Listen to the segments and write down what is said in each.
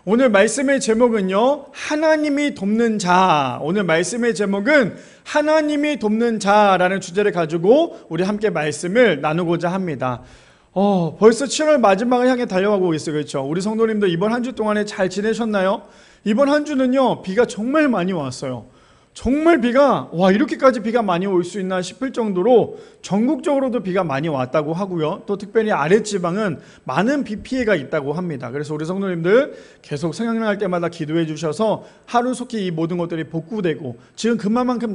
오늘 말씀의 제목은요, 하나님이 돕는 자. 오늘 말씀의 제목은 하나님이 돕는 자라는 주제를 가지고 우리 함께 말씀을 나누고자 합니다. 벌써 7월 마지막을 향해 달려가고 있어요. 그렇죠? 우리 성도님들 이번 한 주 동안에 잘 지내셨나요? 이번 한 주는요, 비가 정말 많이 왔어요. 정말 비가 이렇게까지 비가 많이 올 수 있나 싶을 정도로 전국적으로도 비가 많이 왔다고 하고요. 또 특별히 아랫지방은 많은 비 피해가 있다고 합니다. 그래서 우리 성도님들 계속 생각날 때마다 기도해 주셔서 하루속히 이 모든 것들이 복구되고, 지금 그만큼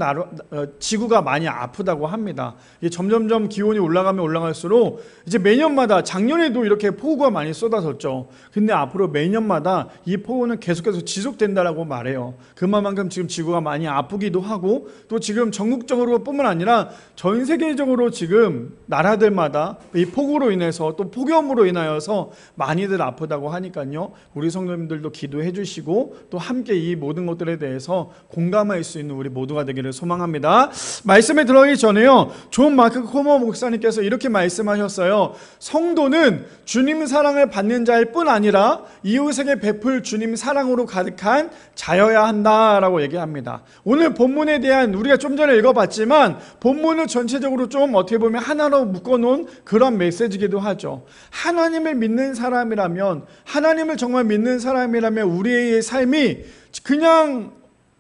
지구가 많이 아프다고 합니다. 점점점 기온이 올라가면 올라갈수록 이제 매년마다, 작년에도 이렇게 폭우가 많이 쏟아졌죠. 근데 앞으로 매년마다 이 폭우는 계속해서 지속된다라고 말해요. 그만큼 지금 지구가 많이 아프기도 하고, 또 지금 전국적으로 뿐만 아니라 전 세계적으로 지금 나라들마다 이 폭우로 인해서 또 폭염으로 인하여서 많이들 아프다고 하니까요, 우리 성도님들도 기도해 주시고 또 함께 이 모든 것들에 대해서 공감할 수 있는 우리 모두가 되기를 소망합니다. 말씀에 들어가기 전에요, 존 마크 코머 목사님께서 이렇게 말씀하셨어요. 성도는 주님 사랑을 받는 자일 뿐 아니라 이웃에게 베풀 주님 사랑으로 가득한 자여야 한다라고 얘기합니다. 오늘 본문에 대한, 우리가 좀 전에 읽어봤지만 본문을 전체적으로 좀 어떻게 보면 하나로 묶어놓은 그런 메시지이기도 하죠. 하나님을 믿는 사람이라면, 하나님을 정말 믿는 사람이라면 우리의 삶이 그냥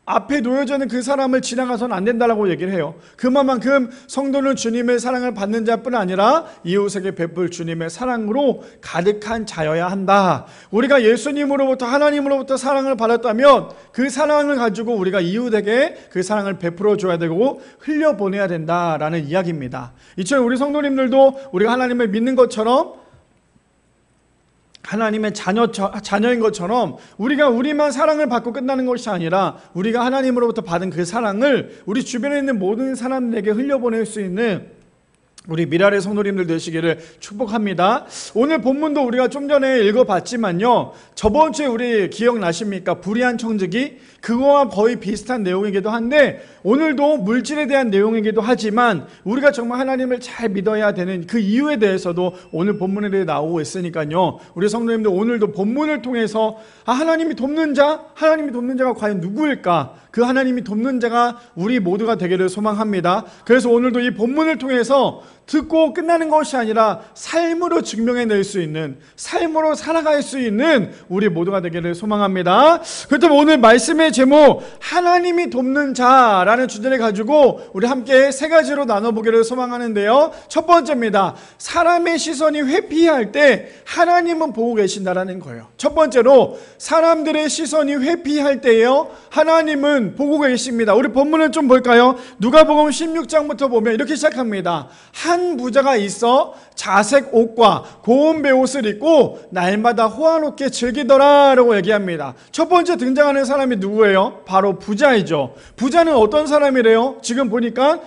앞에 놓여져 있는 그 사람을 지나가서는 안 된다라고 얘기를 해요. 그만큼 성도는 주님의 사랑을 받는 자뿐 아니라 이웃에게 베풀 주님의 사랑으로 가득한 자여야 한다. 우리가 예수님으로부터, 하나님으로부터 사랑을 받았다면 그 사랑을 가지고 우리가 이웃에게 그 사랑을 베풀어 줘야 되고 흘려보내야 된다라는 이야기입니다. 이처럼 우리 성도님들도 우리가 하나님을 믿는 것처럼, 하나님의 자녀인 것처럼 우리만 사랑을 받고 끝나는 것이 아니라 우리가 하나님으로부터 받은 그 사랑을 우리 주변에 있는 모든 사람들에게 흘려보낼 수 있는 우리 미랄의 성도님들 되시기를 축복합니다. 오늘 본문도 우리가 좀 전에 읽어봤지만요, 저번 주에 우리 기억나십니까? 불의한 청지기, 그거와 거의 비슷한 내용이기도 한데 오늘도 물질에 대한 내용이기도 하지만 우리가 정말 하나님을 잘 믿어야 되는 그 이유에 대해서도 오늘 본문에 대해 나오고 있으니까요, 우리 성도님들 오늘도 본문을 통해서 하나님이 돕는 자가 과연 누구일까? 그 하나님이 돕는 자가 우리 모두가 되기를 소망합니다. 그래서 오늘도 이 본문을 통해서 듣고 끝나는 것이 아니라 삶으로 증명해낼 수 있는, 삶으로 살아갈 수 있는 우리 모두가 되기를 소망합니다. 그렇다면 오늘 말씀의 제목, 하나님이 돕는 자라는 주제를 가지고 우리 함께 세 가지로 나눠보기를 소망하는데요, 첫 번째입니다. 사람의 시선이 회피할 때 하나님은 보고 계신다라는 거예요. 첫 번째로, 사람들의 시선이 회피할 때요, 하나님은 보고 계십니다. 우리 본문을 좀 볼까요? 누가복음 16장부터 보면 이렇게 시작합니다. 한 부자가 있어 자색 옷과 고운 베옷을 입고 날마다 호화롭게 즐기더라 라고 얘기합니다. 첫 번째 등장하는 사람이 누구예요? 바로 부자이죠. 부자는 어떤 사람이래요? 지금 보니까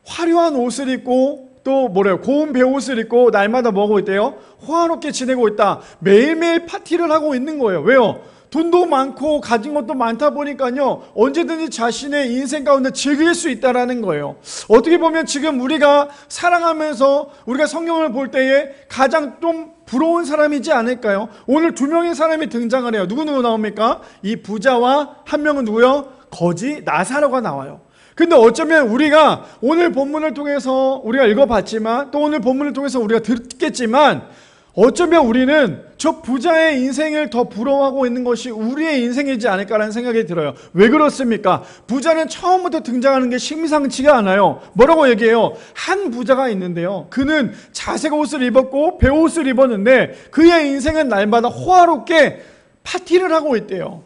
화려한 옷을 입고 또 고운 베옷을 입고 날마다 뭐하고 있대요? 호화롭게 지내고 있다. 매일매일 파티를 하고 있는 거예요. 왜요? 돈도 많고 가진 것도 많다 보니까요, 언제든지 자신의 인생 가운데 즐길 수 있다라는 거예요. 어떻게 보면 지금 우리가 사랑하면서 우리가 성경을 볼 때에 가장 좀 부러운 사람이지 않을까요? 오늘 두 명의 사람이 등장을 해요. 누구 나옵니까? 이 부자와 한 명은 누구요? 거지 나사로가 나와요. 근데 어쩌면 우리가 오늘 본문을 통해서 우리가 읽어봤지만, 또 오늘 본문을 통해서 우리가 듣겠지만, 어쩌면 우리는 저 부자의 인생을 더 부러워하고 있는 것이 우리의 인생이지 않을까라는 생각이 들어요. 왜 그렇습니까? 부자는 처음부터 등장하는 게 심상치가 않아요. 뭐라고 얘기해요? 한 부자가 있는데요, 그는 자색 옷을 입었고 베옷을 입었는데 그의 인생은 날마다 호화롭게 파티를 하고 있대요.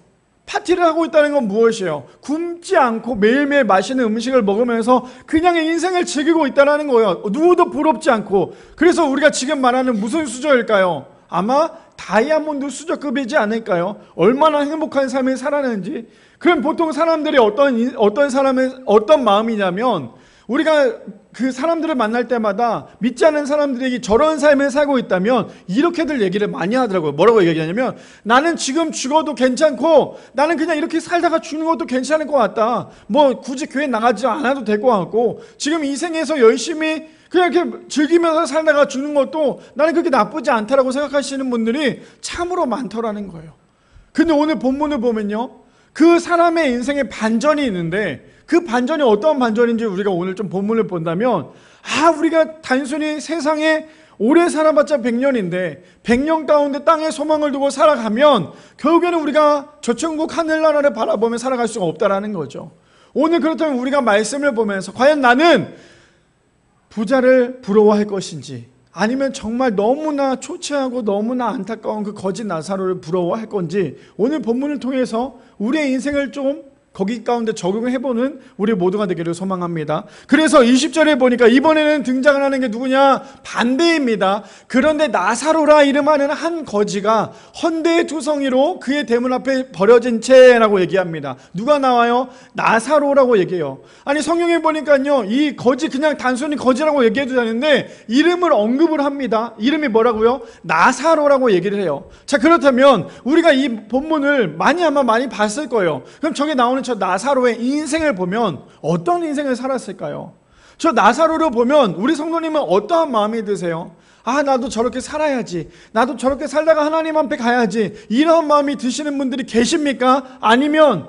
파티를 하고 있다는 건 무엇이에요? 굶지 않고 매일매일 맛있는 음식을 먹으면서 그냥 인생을 즐기고 있다는 거예요. 누구도 부럽지 않고. 그래서 우리가 지금 말하는 무슨 수저일까요? 아마 다이아몬드 수저급이지 않을까요? 얼마나 행복한 삶을 살았는지. 그럼 보통 사람들이 어떤 마음이냐면, 우리가 그 사람들을 만날 때마다 믿지 않는 사람들에게 저런 삶을 살고 있다면 이렇게들 얘기를 많이 하더라고요. 뭐라고 얘기하냐면, 나는 지금 죽어도 괜찮고 나는 그냥 이렇게 살다가 죽는 것도 괜찮을 것 같다. 뭐 굳이 교회 나가지 않아도 될 것 같고, 지금 이 생에서 열심히 그냥 이렇게 즐기면서 살다가 죽는 것도 나는 그렇게 나쁘지 않다라고 생각하시는 분들이 참으로 많더라는 거예요. 근데 오늘 본문을 보면요, 그 사람의 인생에 반전이 있는데 그 반전이 어떤 반전인지 우리가 오늘 좀 본문을 본다면, 우리가 단순히 세상에 오래 살아봤자 100년인데 100년 가운데 땅에 소망을 두고 살아가면 결국에는 우리가 저 천국 하늘나라를 바라보며 살아갈 수가 없다라는 거죠. 오늘 그렇다면 우리가 말씀을 보면서 과연 나는 부자를 부러워할 것인지, 아니면 정말 너무나 초췌하고 너무나 안타까운 그 거짓 나사로를 부러워할 건지, 오늘 본문을 통해서 우리의 인생을 좀 거기 가운데 적용해보는 우리 모두가 되기를 소망합니다. 그래서 20절에 보니까 이번에는 등장하는 게 누구냐? 반대입니다. 그런데 나사로라 이름하는 한 거지가 헌대의 투성이로 그의 대문 앞에 버려진 채라고 얘기합니다. 누가 나와요? 나사로라고 얘기해요. 아니, 성경에 보니까요, 이 거지 그냥 단순히 거지라고 얘기해도 되는데 이름을 언급을 합니다. 이름이 뭐라고요? 나사로라고 얘기를 해요. 자, 그렇다면 우리가 이 본문을 아마 많이 봤을 거예요. 그럼 저게 나오는 저 나사로의 인생을 보면 어떤 인생을 살았을까요? 저 나사로를 보면 우리 성도님은 어떠한 마음이 드세요? 나도 저렇게 살아야지, 나도 저렇게 살다가 하나님 앞에 가야지, 이런 마음이 드시는 분들이 계십니까? 아니면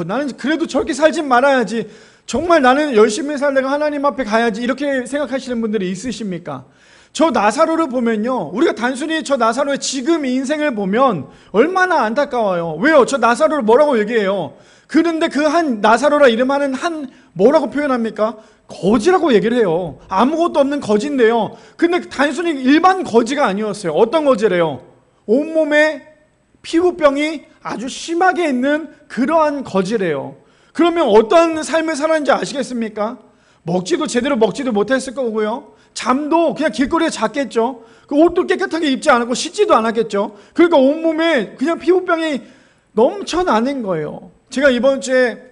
나는 그래도 저렇게 살진 말아야지, 정말 나는 열심히 살다가 하나님 앞에 가야지, 이렇게 생각하시는 분들이 있으십니까? 저 나사로를 보면요, 우리가 단순히 저 나사로의 지금 인생을 보면 얼마나 안타까워요. 왜요? 저 나사로를 뭐라고 얘기해요? 그런데 그 한 나사로라 이름하는 한 뭐라고 표현합니까? 거지라고 얘기를 해요. 아무것도 없는 거지인데요, 근데 단순히 일반 거지가 아니었어요. 어떤 거지래요? 온몸에 피부병이 아주 심하게 있는 그러한 거지래요. 그러면 어떤 삶을 살았는지 아시겠습니까? 제대로 먹지도 못했을 거고요, 잠도 그냥 길거리에 잤겠죠. 그 옷도 깨끗하게 입지 않았고 씻지도 않았겠죠. 그러니까 온몸에 그냥 피부병이 넘쳐나는 거예요. 제가 이번 주에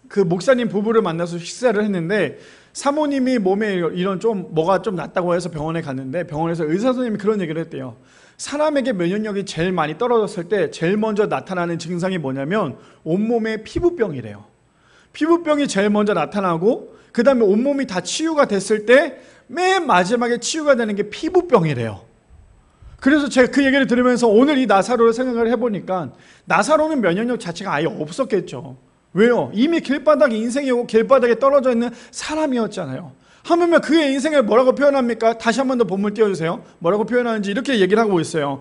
그 목사님 부부를 만나서 식사를 했는데, 사모님이 몸에 이런 뭐가 좀 났다고 해서 병원에 갔는데, 병원에서 의사 선생님이 그런 얘기를 했대요. 사람에게 면역력이 제일 많이 떨어졌을 때 제일 먼저 나타나는 증상이 뭐냐면 온몸에 피부병이래요. 피부병이 제일 먼저 나타나고, 그 다음에 온몸이 다 치유가 됐을 때 맨 마지막에 치유가 되는 게 피부병이래요. 그래서 제가 그 얘기를 들으면서 오늘 이 나사로를 생각을 해보니까, 나사로는 면역력 자체가 아예 없었겠죠. 왜요? 이미 길바닥에 인생이 오고 길바닥에 떨어져 있는 사람이었잖아요. 하물며 그의 인생을 뭐라고 표현합니까? 다시 한 번 더 본문 띄워주세요. 뭐라고 표현하는지 이렇게 얘기를 하고 있어요.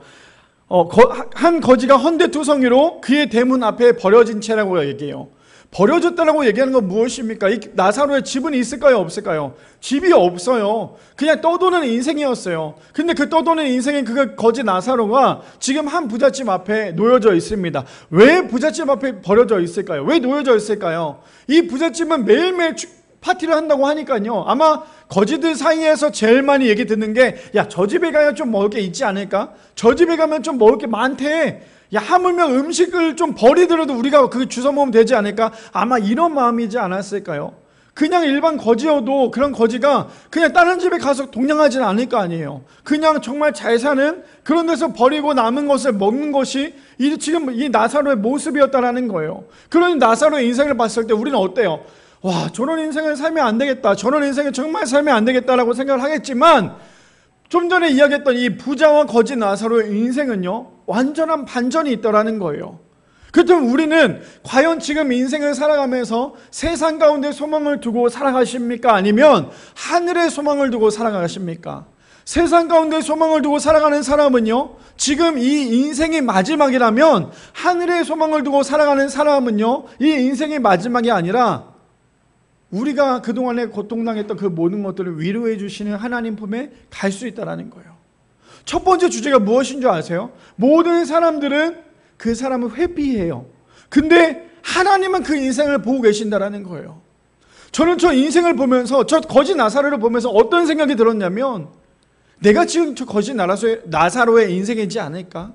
한 거지가 헌대투성이로 그의 대문 앞에 버려진 채라고 얘기해요. 버려졌다라고 얘기하는 건 무엇입니까? 이 나사로의 집은 있을까요? 없을까요? 집이 없어요. 그냥 떠도는 인생이었어요. 근데 그 떠도는 인생인 그 거지 나사로가 지금 한 부잣집 앞에 놓여져 있습니다. 왜 부잣집 앞에 버려져 있을까요? 왜 놓여져 있을까요? 이 부잣집은 매일매일 파티를 한다고 하니까요, 아마 거지들 사이에서 제일 많이 얘기 듣는 게, 야, 저 집에 가야 좀 먹을 게 있지 않을까? 저 집에 가면 좀 먹을 게 많대. 야, 하물며 음식을 좀 버리더라도 우리가 그 주워 먹으면 되지 않을까? 아마 이런 마음이지 않았을까요? 그냥 일반 거지여도 그런 거지가 그냥 다른 집에 가서 동냥하지는 않을 거 아니에요. 그냥 정말 잘 사는 그런 데서 버리고 남은 것을 먹는 것이 지금 이 나사로의 모습이었다라는 거예요. 그런 나사로의 인생을 봤을 때 우리는 어때요? 와, 저런 인생을 살면 안 되겠다, 저런 인생을 정말 살면 안 되겠다라고 생각을 하겠지만, 좀 전에 이야기했던 이 부자와 거지 나사로의 인생은요, 완전한 반전이 있더라는 거예요. 그렇다면 우리는 과연 지금 인생을 살아가면서 세상 가운데 소망을 두고 살아가십니까? 아니면 하늘의 소망을 두고 살아가십니까? 세상 가운데 소망을 두고 살아가는 사람은요, 지금 이 인생이 마지막이라면, 하늘의 소망을 두고 살아가는 사람은요, 이 인생이 마지막이 아니라 우리가 그동안에 고통당했던 그 모든 것들을 위로해 주시는 하나님 품에 갈 수 있다는 거예요. 첫 번째 주제가 무엇인 줄 아세요? 모든 사람들은 그 사람을 회피해요. 근데 하나님은 그 인생을 보고 계신다는 거예요. 저는 저 인생을 보면서, 저 거지 나사로를 보면서 어떤 생각이 들었냐면, 내가 지금 저 거지 나사로의 인생이지 않을까?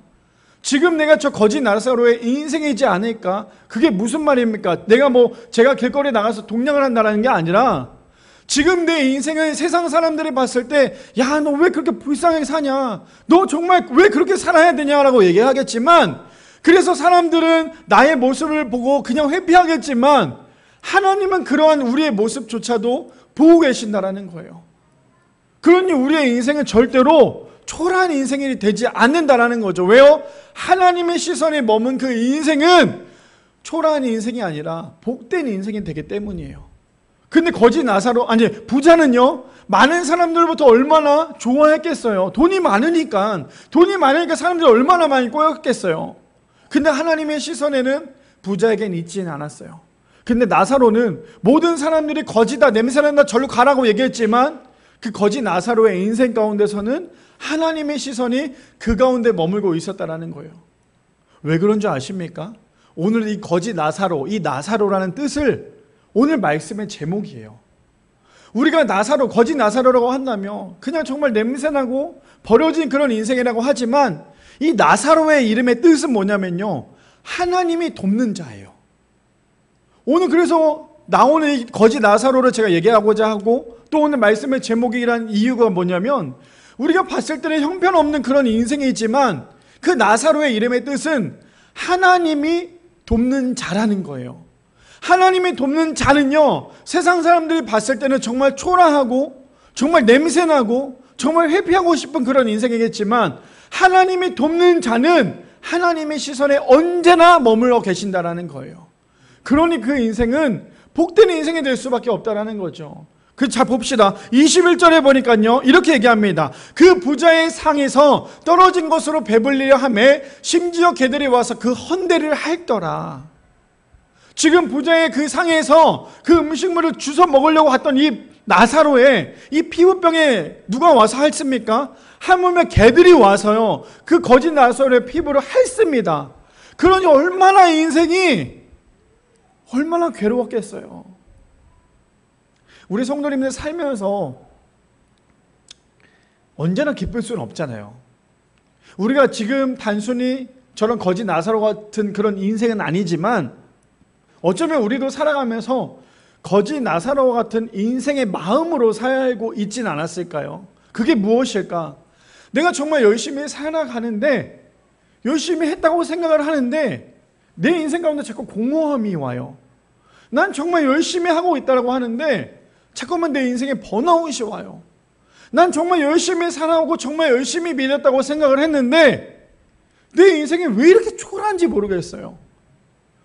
지금 내가 저 거지 나사로의 인생이지 않을까? 그게 무슨 말입니까? 제가 길거리에 나가서 동냥을 한다는 게 아니라, 지금 내 인생을 세상 사람들이 봤을 때, 야, 너 왜 그렇게 불쌍하게 사냐? 너 정말 왜 그렇게 살아야 되냐라고 얘기하겠지만, 그래서 사람들은 나의 모습을 보고 그냥 회피하겠지만, 하나님은 그러한 우리의 모습조차도 보고 계신다라는 거예요. 그러니 우리의 인생은 절대로 초라한 인생이 되지 않는다라는 거죠. 왜요? 하나님의 시선에 머문 그 인생은 초라한 인생이 아니라 복된 인생이 되기 때문이에요. 근데 거지 나사로, 아니 부자는요, 많은 사람들부터 얼마나 좋아했겠어요. 돈이 많으니까 사람들이 얼마나 많이 꼬였겠어요. 근데 하나님의 시선에는 부자에겐 있지는 않았어요. 근데 나사로는 모든 사람들이 거지다, 냄새난다, 절로 가라고 얘기했지만 그 거지 나사로의 인생 가운데서는 하나님의 시선이 그 가운데 머물고 있었다라는 거예요. 왜 그런 줄 아십니까? 오늘 이 거지 나사로, 이 나사로라는 뜻을 오늘 말씀의 제목이에요. 우리가 나사로, 거지 나사로라고 한다면 그냥 정말 냄새나고 버려진 그런 인생이라고 하지만 이 나사로의 이름의 뜻은 뭐냐면요, 하나님이 돕는 자예요. 오늘 그래서 나오는 이 거지 나사로를 제가 얘기하고자 하고 또 오늘 말씀의 제목이란 이유가 뭐냐면, 우리가 봤을 때는 형편없는 그런 인생이지만 그 나사로의 이름의 뜻은 하나님이 돕는 자라는 거예요. 하나님이 돕는 자는요, 세상 사람들이 봤을 때는 정말 초라하고 정말 냄새나고 정말 회피하고 싶은 그런 인생이겠지만, 하나님이 돕는 자는 하나님의 시선에 언제나 머물러 계신다라는 거예요. 그러니 그 인생은 복된 인생이 될 수밖에 없다라는 거죠. 자 봅시다. 21절에 보니까요, 이렇게 얘기합니다. 그 부자의 상에서 떨어진 것으로 배불리려 하매 심지어 개들이 와서 그 헌대를 핥더라. 지금 부자의 그 상에서 그 음식물을 주워 먹으려고 했던 이 나사로의 이 피부병에 누가 와서 핥습니까? 하물며 개들이 와서요, 그 거짓 나사로의 피부를 핥습니다. 그러니 얼마나 인생이 얼마나 괴로웠겠어요. 우리 성도님들 살면서 언제나 기쁠 수는 없잖아요. 우리가 지금 단순히 저런 거짓 나사로 같은 그런 인생은 아니지만 어쩌면 우리도 살아가면서 거짓 나사로 같은 인생의 마음으로 살고 있진 않았을까요? 그게 무엇일까? 내가 정말 열심히 살아가는데, 열심히 했다고 생각을 하는데 내 인생 가운데 자꾸 공허함이 와요. 난 정말 열심히 하고 있다고 하는데 자꾸만 내 인생에 번아웃이 와요. 난 정말 열심히 살아오고 정말 열심히 믿었다고 생각을 했는데 내 인생이 왜 이렇게 초라한지 모르겠어요.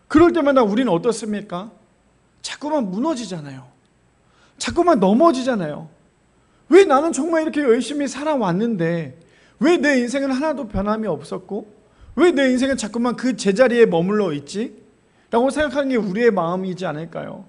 그럴 때마다 우리는 어떻습니까? 자꾸만 무너지잖아요. 자꾸만 넘어지잖아요. 왜 나는 정말 이렇게 열심히 살아왔는데 왜 내 인생은 하나도 변함이 없었고 왜 내 인생은 자꾸만 그 제자리에 머물러 있지? 라고 생각하는 게 우리의 마음이지 않을까요?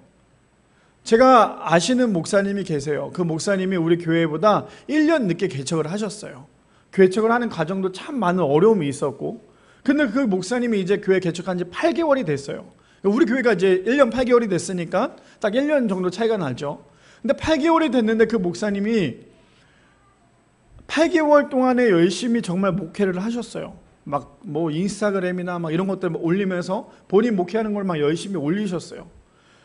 제가 아시는 목사님이 계세요. 그 목사님이 우리 교회보다 1년 늦게 개척을 하셨어요. 개척을 하는 과정도 참 많은 어려움이 있었고, 근데 그 목사님이 이제 교회 개척한 지 8개월이 됐어요. 우리 교회가 이제 1년 8개월이 됐으니까 딱 1년 정도 차이가 나죠. 근데 8개월이 됐는데 그 목사님이 8개월 동안에 열심히 정말 목회를 하셨어요. 막 뭐 인스타그램이나 막 이런 것들 올리면서 본인 목회하는 걸 막 열심히 올리셨어요.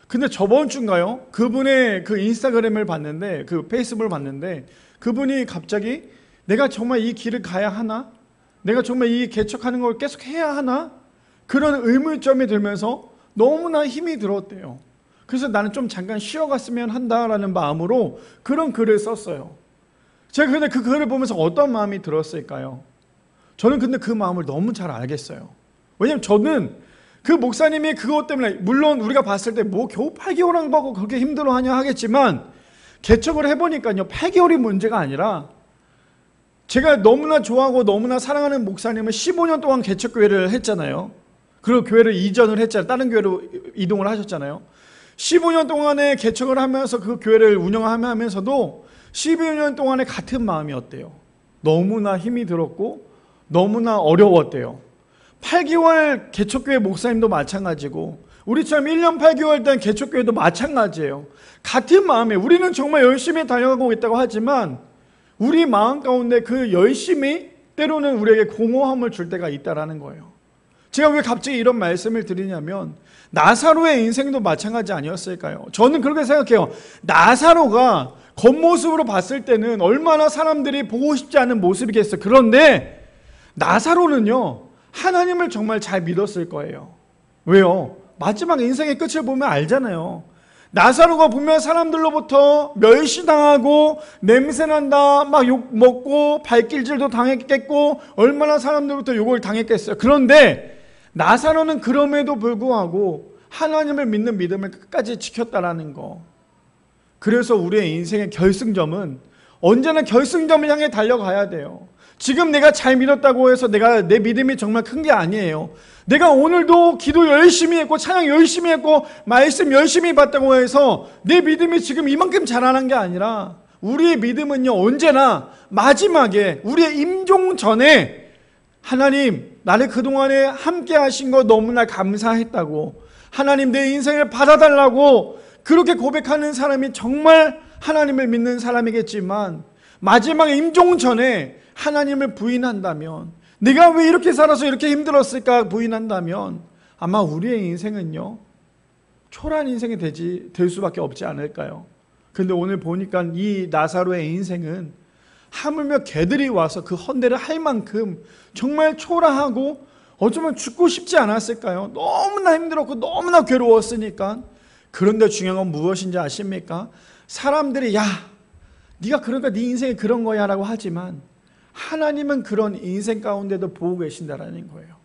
근데 저번 주인가요? 그분의 그 인스타그램을 봤는데, 그 페이스북을 봤는데 그분이 갑자기 내가 정말 이 길을 가야 하나? 내가 정말 이 개척하는 걸 계속 해야 하나? 그런 의문점이 들면서 너무나 힘이 들었대요. 그래서 나는 좀 잠깐 쉬어갔으면 한다라는 마음으로 그런 글을 썼어요. 제가 근데 그 글을 보면서 어떤 마음이 들었을까요? 저는 근데 그 마음을 너무 잘 알겠어요. 왜냐면 저는 그 목사님이 그것 때문에, 물론 우리가 봤을 때 뭐 겨우 8개월 한 거고 그렇게 힘들어하냐 하겠지만, 개척을 해보니까요 8개월이 문제가 아니라, 제가 너무나 좋아하고 너무나 사랑하는 목사님은 15년 동안 개척교회를 했잖아요. 그리고 교회를 이전을 했잖아요. 다른 교회로 이동을 하셨잖아요. 15년 동안에 개척을 하면서 그 교회를 운영하면서도 12년 동안에 같은 마음이었대요. 너무나 힘이 들었고 너무나 어려웠대요. 8개월 개척교회 목사님도 마찬가지고 우리처럼 1년 8개월 된 개척교회도 마찬가지예요. 같은 마음에 우리는 정말 열심히 달려가고 있다고 하지만 우리 마음 가운데 그 열심이 때로는 우리에게 공허함을 줄 때가 있다라는 거예요. 제가 왜 갑자기 이런 말씀을 드리냐면, 나사로의 인생도 마찬가지 아니었을까요? 저는 그렇게 생각해요. 나사로가 겉모습으로 봤을 때는 얼마나 사람들이 보고 싶지 않은 모습이겠어요. 그런데 나사로는요 하나님을 정말 잘 믿었을 거예요. 왜요? 마지막 인생의 끝을 보면 알잖아요. 나사로가 보면 사람들로부터 멸시당하고 냄새난다 막 욕 먹고 발길질도 당했겠고 얼마나 사람들로부터 욕을 당했겠어요. 그런데 나사로는 그럼에도 불구하고 하나님을 믿는 믿음을 끝까지 지켰다라는 거. 그래서 우리의 인생의 결승점은 언제나 결승점을 향해 달려가야 돼요. 지금 내가 잘 믿었다고 해서 내 믿음이 정말 큰 게 아니에요. 내가 오늘도 기도 열심히 했고 찬양 열심히 했고 말씀 열심히 봤다고 해서 내 믿음이 지금 이만큼 자라난 게 아니라 우리의 믿음은요, 언제나 마지막에 우리의 임종 전에 하나님, 나를 그동안에 함께 하신 거 너무나 감사했다고, 하나님 내 인생을 받아달라고 그렇게 고백하는 사람이 정말 하나님을 믿는 사람이겠지만, 마지막에 임종 전에 하나님을 부인한다면, 내가 왜 이렇게 살아서 이렇게 힘들었을까 부인한다면 아마 우리의 인생은요, 초라한 인생이 될 수밖에 없지 않을까요? 근데 오늘 보니까 이 나사로의 인생은 하물며 개들이 와서 그 헌대를 할 만큼 정말 초라하고 어쩌면 죽고 싶지 않았을까요? 너무나 힘들었고 너무나 괴로웠으니까. 그런데 중요한 건 무엇인지 아십니까? 사람들이 야, 네가 그러니까 네 인생이 그런 거야 라고 하지만 하나님은 그런 인생 가운데도 보고 계신다라는 거예요.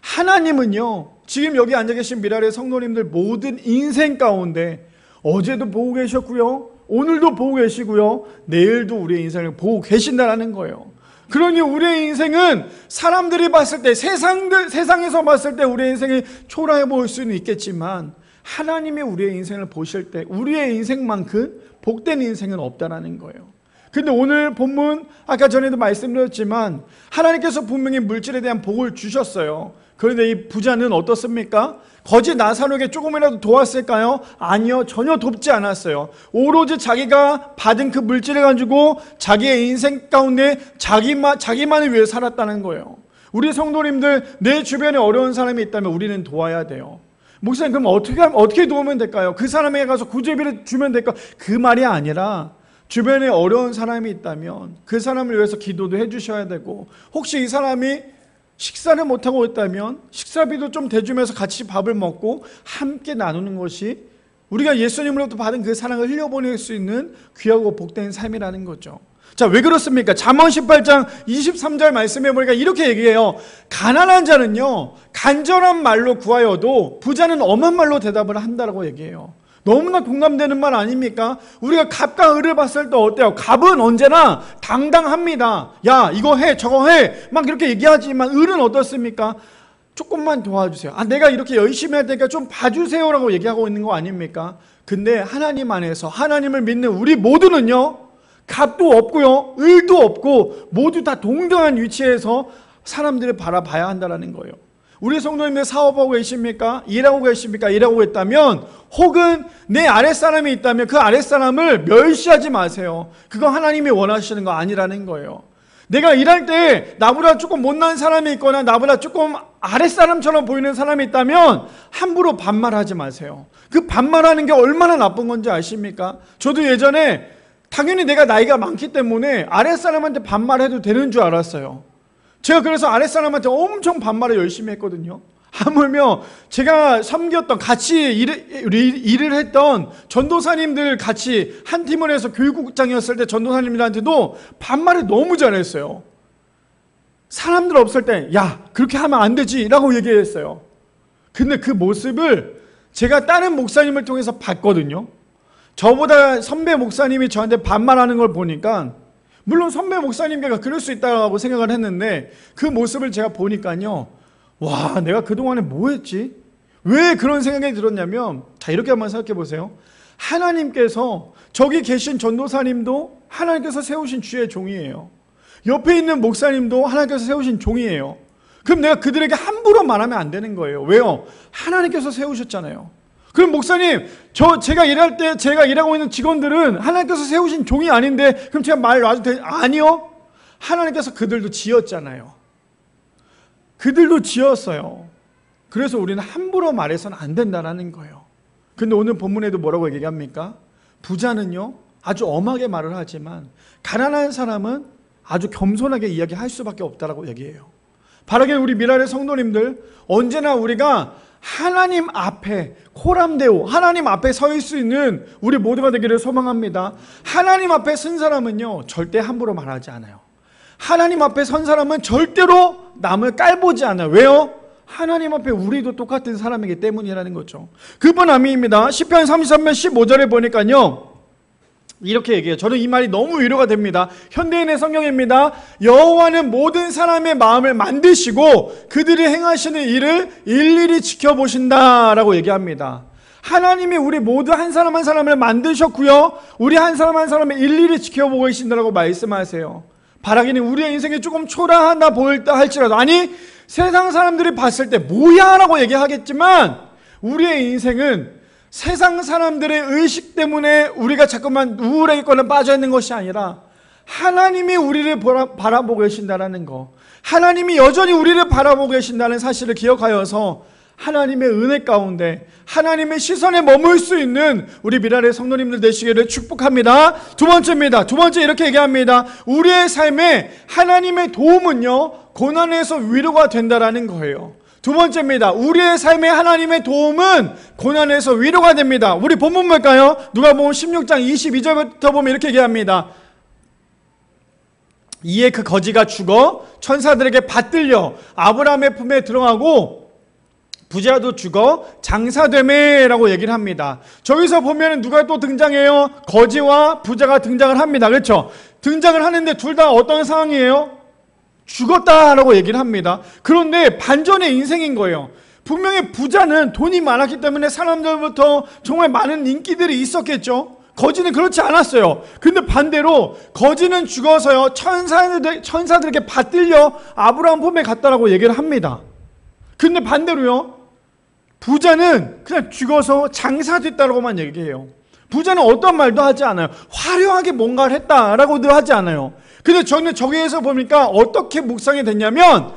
하나님은요, 지금 여기 앉아 계신 미라의 성도님들 모든 인생 가운데 어제도 보고 계셨고요, 오늘도 보고 계시고요, 내일도 우리의 인생을 보고 계신다라는 거예요. 그러니 우리의 인생은 사람들이 봤을 때, 세상에서 봤을 때 우리의 인생이 초라해 보일 수는 있겠지만 하나님이 우리의 인생을 보실 때 우리의 인생만큼 복된 인생은 없다라는 거예요. 근데 오늘 본문 아까 전에도 말씀드렸지만 하나님께서 분명히 물질에 대한 복을 주셨어요. 그런데 이 부자는 어떻습니까? 거지 나사로에게 조금이라도 도왔을까요? 아니요, 전혀 돕지 않았어요. 오로지 자기가 받은 그 물질을 가지고 자기의 인생 가운데 자기만을 위해 살았다는 거예요. 우리 성도님들, 내 주변에 어려운 사람이 있다면 우리는 도와야 돼요. 목사님, 그럼 어떻게 도우면 될까요? 그 사람에게 가서 구제비를 주면 될까? 그 말이 아니라 주변에 어려운 사람이 있다면 그 사람을 위해서 기도도 해주셔야 되고, 혹시 이 사람이 식사를 못하고 있다면 식사비도 좀 대주면서 같이 밥을 먹고 함께 나누는 것이 우리가 예수님으로부터 받은 그 사랑을 흘려보낼 수 있는 귀하고 복된 삶이라는 거죠. 자, 왜 그렇습니까? 잠언 18장 23절 말씀해 보니까 이렇게 얘기해요. 가난한 자는요, 간절한 말로 구하여도 부자는 엄한 말로 대답을 한다라고 얘기해요. 너무나 공감되는 말 아닙니까? 우리가 갑과 을을 봤을 때 어때요? 갑은 언제나 당당합니다. 야, 이거 해, 저거 해, 막 이렇게 얘기하지만 을은 어떻습니까? 조금만 도와주세요. 내가 이렇게 열심히 할 테니까 좀 봐주세요라고 얘기하고 있는 거 아닙니까? 근데 하나님 안에서 하나님을 믿는 우리 모두는요, 갑도 없고요, 을도 없고 모두 다 동등한 위치에서 사람들을 바라봐야 한다는 거예요. 우리 성도님들 사업하고 계십니까? 일하고 계십니까? 일하고 있다면, 혹은 내 아랫사람이 있다면 그 아랫사람을 멸시하지 마세요. 그거 하나님이 원하시는 거 아니라는 거예요. 내가 일할 때 나보다 조금 못난 사람이 있거나 나보다 조금 아랫사람처럼 보이는 사람이 있다면 함부로 반말하지 마세요. 그 반말하는 게 얼마나 나쁜 건지 아십니까? 저도 예전에 당연히 내가 나이가 많기 때문에 아랫사람한테 반말해도 되는 줄 알았어요. 제가 그래서 아랫사람한테 엄청 반말을 열심히 했거든요. 하물며 제가 섬겼던, 같이 일을 했던 전도사님들 같이 한 팀을 해서 교육국장이었을 때 전도사님들한테도 반말을 너무 잘했어요. 사람들 없을 때 야, 그렇게 하면 안 되지 라고 얘기했어요. 근데 그 모습을 제가 다른 목사님을 통해서 봤거든요. 저보다 선배 목사님이 저한테 반말하는 걸 보니까, 물론 선배 목사님께가 그럴 수 있다고 생각을 했는데 그 모습을 제가 보니까요, 와, 내가 그동안에 뭐 했지? 왜 그런 생각이 들었냐면, 자, 이렇게 한번 생각해 보세요. 하나님께서, 저기 계신 전도사님도 하나님께서 세우신 주의 종이에요. 옆에 있는 목사님도 하나님께서 세우신 종이에요. 그럼 내가 그들에게 함부로 말하면 안 되는 거예요. 왜요? 하나님께서 세우셨잖아요. 그럼 목사님, 제가 일할 때 제가 일하고 있는 직원들은 하나님께서 세우신 종이 아닌데 그럼 제가 말 놔도 되지? 아니요. 하나님께서 그들도 지었잖아요. 그들도 지었어요. 그래서 우리는 함부로 말해서는 안 된다는 거예요. 근데 오늘 본문에도 뭐라고 얘기합니까? 부자는요, 아주 엄하게 말을 하지만 가난한 사람은 아주 겸손하게 이야기할 수밖에 없다라고 얘기해요. 바라게 우리 미라의 성도님들, 언제나 우리가 하나님 앞에 코람데오, 하나님 앞에 서 있을 수 있는 우리 모두가 되기를 소망합니다. 하나님 앞에 선 사람은요 절대 함부로 말하지 않아요. 하나님 앞에 선 사람은 절대로 남을 깔보지 않아요. 왜요? 하나님 앞에 우리도 똑같은 사람이기 때문이라는 거죠. 그뿐 아닙니다. 시편 33편 15절에 보니까요 이렇게 얘기해요. 저는 이 말이 너무 위로가 됩니다. 현대인의 성경입니다. 여호와는 모든 사람의 마음을 만드시고 그들이 행하시는 일을 일일이 지켜보신다라고 얘기합니다. 하나님이 우리 모두 한 사람 한 사람을 만드셨고요, 우리 한 사람 한 사람을 일일이 지켜보고 계신다라고 말씀하세요. 바라기는 우리의 인생이 조금 초라하다 보일다 할지라도, 아니 세상 사람들이 봤을 때 뭐야 라고 얘기하겠지만, 우리의 인생은 세상 사람들의 의식 때문에 우리가 자꾸만 우울해있거나 빠져있는 것이 아니라 하나님이 우리를 바라보고 계신다는 거, 하나님이 여전히 우리를 바라보고 계신다는 사실을 기억하여서 하나님의 은혜 가운데 하나님의 시선에 머물 수 있는 우리 미랄의 성도님들 되시기를 축복합니다. 두 번째입니다. 두 번째 이렇게 얘기합니다. 우리의 삶에 하나님의 도움은요 고난에서 위로가 된다라는 거예요. 두 번째입니다. 우리의 삶에 하나님의 도움은 고난에서 위로가 됩니다. 우리 본문 볼까요? 누가복음 16장 22절부터 보면 이렇게 얘기합니다. 이에 그 거지가 죽어 천사들에게 받들려 아브라함의 품에 들어가고 부자도 죽어 장사되매라고 얘기를 합니다. 저기서 보면 누가 또 등장해요? 거지와 부자가 등장을 합니다. 그렇죠? 등장을 하는데 둘 다 어떤 상황이에요? 죽었다라고 얘기를 합니다. 그런데 반전의 인생인 거예요. 분명히 부자는 돈이 많았기 때문에 사람들부터 정말 많은 인기들이 있었겠죠. 거지는 그렇지 않았어요. 근데 반대로 거지는 죽어서요 천사들에게 받들려 아브라함 품에 갔다라고 얘기를 합니다. 근데 반대로요 부자는 그냥 죽어서 장사됐다라고만 얘기해요. 부자는 어떤 말도 하지 않아요. 화려하게 뭔가를 했다라고도 하지 않아요. 근데 저는 저기에서 보니까 어떻게 묵상이 됐냐면,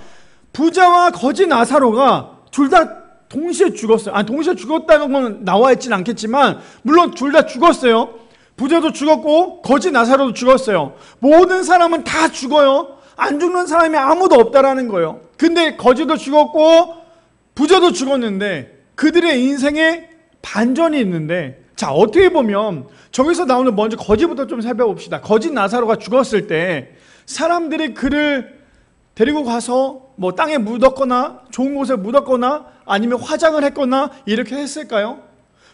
부자와 거지 나사로가 둘 다 동시에 죽었어요. 아니, 동시에 죽었다는 건 나와 있지는 않겠지만 물론 둘 다 죽었어요. 부자도 죽었고 거지 나사로도 죽었어요. 모든 사람은 다 죽어요. 안 죽는 사람이 아무도 없다라는 거예요. 근데 거지도 죽었고 부자도 죽었는데 그들의 인생에 반전이 있는데, 자 어떻게 보면 저기서 나오는 먼저 거지부터 좀 살펴봅시다. 거지 나사로가 죽었을 때 사람들이 그를 데리고 가서 뭐 땅에 묻었거나 좋은 곳에 묻었거나 아니면 화장을 했거나 이렇게 했을까요?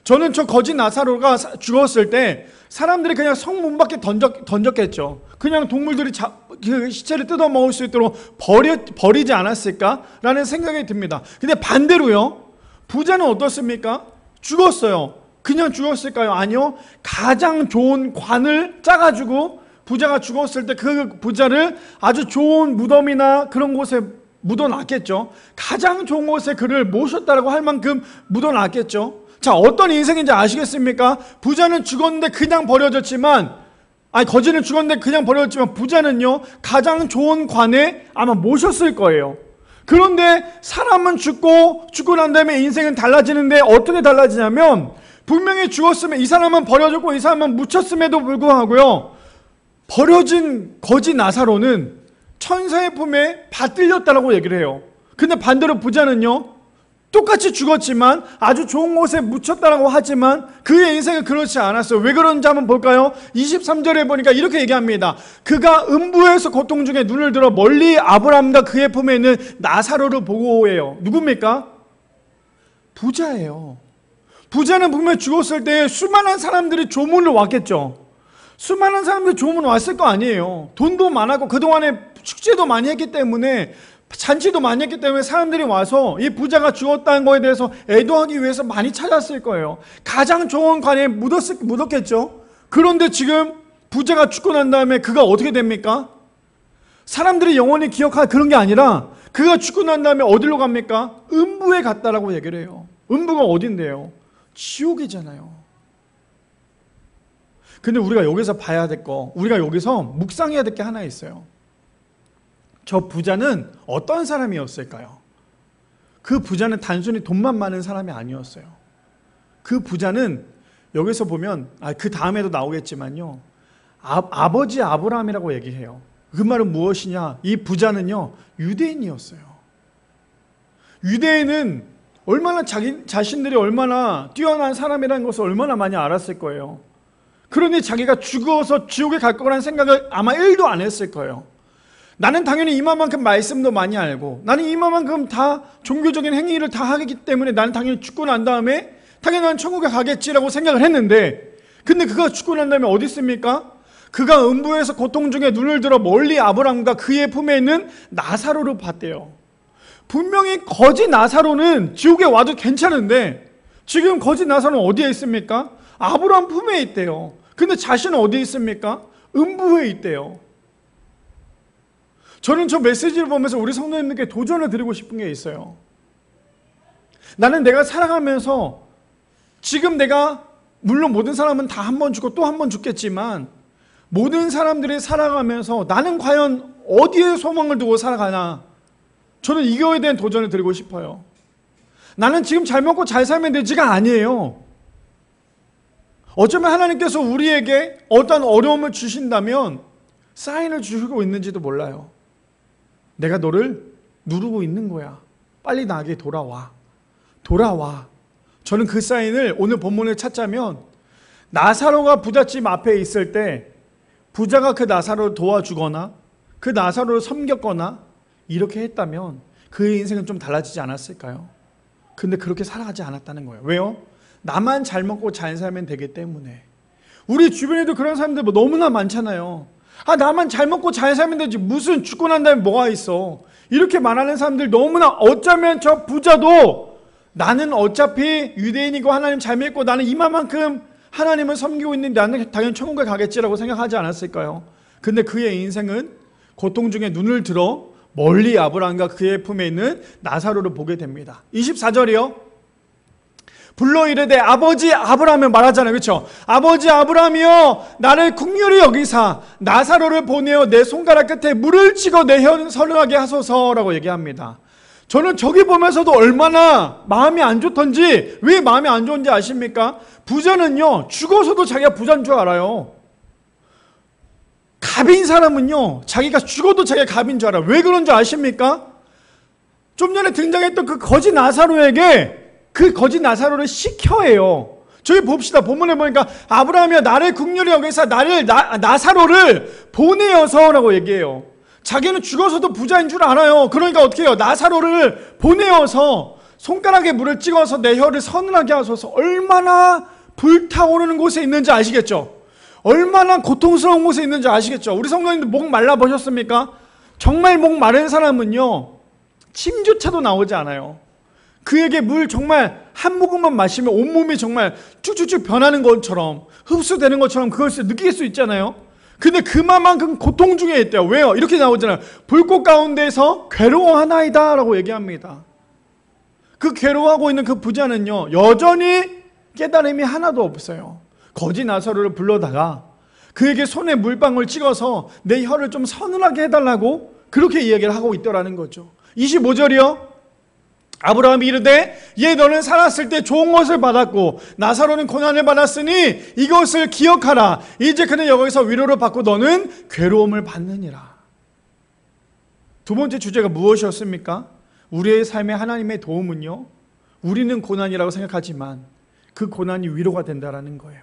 저는 저 거지 나사로가 죽었을 때 사람들이 그냥 성문 밖에 던졌겠죠. 그냥 동물들이 그 시체를 뜯어 먹을 수 있도록 버리지 않았을까라는 생각이 듭니다. 근데 반대로요, 부자는 어떻습니까? 죽었어요. 그냥 죽었을까요? 아니요. 가장 좋은 관을 짜가지고 부자가 죽었을 때 그 부자를 아주 좋은 무덤이나 그런 곳에 묻어놨겠죠. 가장 좋은 곳에 그를 모셨다라고 할 만큼 묻어놨겠죠. 자, 어떤 인생인지 아시겠습니까? 부자는 죽었는데 그냥 버려졌지만, 아니 거지는 죽었는데 그냥 버려졌지만 부자는요 가장 좋은 관에 아마 모셨을 거예요. 그런데 사람은 죽고 난 다음에 인생은 달라지는데 어떻게 달라지냐면, 분명히 죽었으면 이 사람은 버려졌고 이 사람은 묻혔음에도 불구하고요 버려진 거지 나사로는 천사의 품에 받들렸다라고 얘기를 해요. 근데 반대로 부자는요 똑같이 죽었지만 아주 좋은 곳에 묻혔다라고 하지만 그의 인생은 그렇지 않았어요. 왜 그런지 한번 볼까요? 23절에 보니까 이렇게 얘기합니다. 그가 음부에서 고통 중에 눈을 들어 멀리 아브라함과 그의 품에 있는 나사로를 보고 해요. 누굽니까? 부자예요. 부자는 분명히 죽었을 때 수많은 사람들이 조문을 왔겠죠. 수많은 사람들이 조문 왔을 거 아니에요. 돈도 많았고 그동안에 축제도 많이 했기 때문에, 잔치도 많이 했기 때문에 사람들이 와서 이 부자가 죽었다는 거에 대해서 애도하기 위해서 많이 찾았을 거예요. 가장 좋은 관에 묻었겠죠. 그런데 지금 부자가 죽고 난 다음에 그가 어떻게 됩니까? 사람들이 영원히 기억할 그런 게 아니라 그가 죽고 난 다음에 어디로 갑니까? 음부에 갔다라고 얘기를 해요. 음부가 어딘데요? 지옥이잖아요. 근데 우리가 여기서 봐야 될 거, 우리가 여기서 묵상해야 될 게 하나 있어요. 저 부자는 어떤 사람이었을까요? 그 부자는 단순히 돈만 많은 사람이 아니었어요. 그 부자는 여기서 보면 그 다음에도 나오겠지만요 아버지 아브라함이라고 얘기해요. 그 말은 무엇이냐? 이 부자는요 유대인이었어요. 유대인은 얼마나 자신들이 얼마나 뛰어난 사람이라는 것을 얼마나 많이 알았을 거예요. 그러니 자기가 죽어서 지옥에 갈 거라는 생각을 아마 1도 안 했을 거예요. 나는 당연히 이만큼 말씀도 많이 알고, 나는 이만큼 다 종교적인 행위를 다 하기 때문에 나는 당연히 죽고 난 다음에 당연히 나는 천국에 가겠지라고 생각을 했는데, 근데 그가 죽고 난 다음에 어디 있습니까? 그가 음부에서 고통 중에 눈을 들어 멀리 아브라함과 그의 품에 있는 나사로를 봤대요. 분명히 거지 나사로는 지옥에 와도 괜찮은데 지금 거지 나사로는 어디에 있습니까? 아브라함 품에 있대요. 근데 자신은 어디에 있습니까? 음부에 있대요. 저는 저 메시지를 보면서 우리 성도님들께 도전을 드리고 싶은 게 있어요. 나는 내가 살아가면서 지금 내가 물론 모든 사람은 다 한 번 죽고 또 한 번 죽겠지만 모든 사람들이 살아가면서 나는 과연 어디에 소망을 두고 살아가나, 저는 이거에 대한 도전을 드리고 싶어요. 나는 지금 잘 먹고 잘 살면 되지가 아니에요. 어쩌면 하나님께서 우리에게 어떤 어려움을 주신다면 사인을 주시고 있는지도 몰라요. 내가 너를 누르고 있는 거야. 빨리 나에게 돌아와. 돌아와. 저는 그 사인을 오늘 본문을 찾자면, 나사로가 부잣집 앞에 있을 때 부자가 그 나사로를 도와주거나 그 나사로를 섬겼거나 이렇게 했다면 그의 인생은 좀 달라지지 않았을까요? 근데 그렇게 살아가지 않았다는 거예요. 왜요? 나만 잘 먹고 잘 살면 되기 때문에. 우리 주변에도 그런 사람들 뭐 너무나 많잖아요. 아, 나만 잘 먹고 잘 살면 되지 무슨 죽고 난 다음에 뭐가 있어. 이렇게 말하는 사람들 너무나, 어쩌면 저 부자도 나는 어차피 유대인이고 하나님 잘 믿고 나는 이만큼 하나님을 섬기고 있는데 나는 당연히 천국에 가겠지라고 생각하지 않았을까요? 근데 그의 인생은 고통 중에 눈을 들어 멀리 아브라함과 그의 품에 있는 나사로를 보게 됩니다. 24절이요. 불러 이르되 아버지 아브라함을 말하잖아요. 그렇죠? 아버지 아브라함이여 나를 긍휼히 여기사 나사로를 보내어 내 손가락 끝에 물을 찍어 내 혀 서늘하게 하소서라고 얘기합니다. 저는 저기 보면서도 얼마나 마음이 안 좋던지, 왜 마음이 안 좋은지 아십니까? 부자는요 죽어서도 자기가 부자인 줄 알아요. 갑인 사람은요 자기가 죽어도 자기가 갑인 줄 알아요. 왜 그런 줄 아십니까? 좀 전에 등장했던 그 거지 나사로에게 그 거지 나사로를 시켜해요. 저기 봅시다. 본문에 보니까 아브라함이여 나를 긍휼히 여기사 나를 나사로를 보내어서라고 얘기해요. 자기는 죽어서도 부자인 줄 알아요. 그러니까 어떻게 해요? 나사로를 보내어서 손가락에 물을 찍어서 내 혀를 서늘하게 하소서. 얼마나 불타오르는 곳에 있는지 아시겠죠? 얼마나 고통스러운 곳에 있는지 아시겠죠? 우리 성도님들 목 말라 보셨습니까? 정말 목 마른 사람은요 침조차도 나오지 않아요. 그에게 물 정말 한 모금만 마시면 온몸이 정말 쭉쭉쭉 변하는 것처럼, 흡수되는 것처럼 그것을 느낄 수 있잖아요. 근데 그만큼 고통 중에 있대요. 왜요? 이렇게 나오잖아요. 불꽃 가운데서 괴로워하나이다 라고 얘기합니다. 그 괴로워하고 있는 그 부자는요 여전히 깨달음이 하나도 없어요. 거지 나사로를 불러다가 그에게 손에 물방울 찍어서 내 혀를 좀 서늘하게 해달라고 그렇게 이야기를 하고 있더라는 거죠. 25절이요. 아브라함이 이르되 얘 너는 살았을 때 좋은 것을 받았고 나사로는 고난을 받았으니 이것을 기억하라. 이제 그는 여기서 위로를 받고 너는 괴로움을 받느니라. 두 번째 주제가 무엇이었습니까? 우리의 삶에 하나님의 도움은요 우리는 고난이라고 생각하지만 그 고난이 위로가 된다라는 거예요.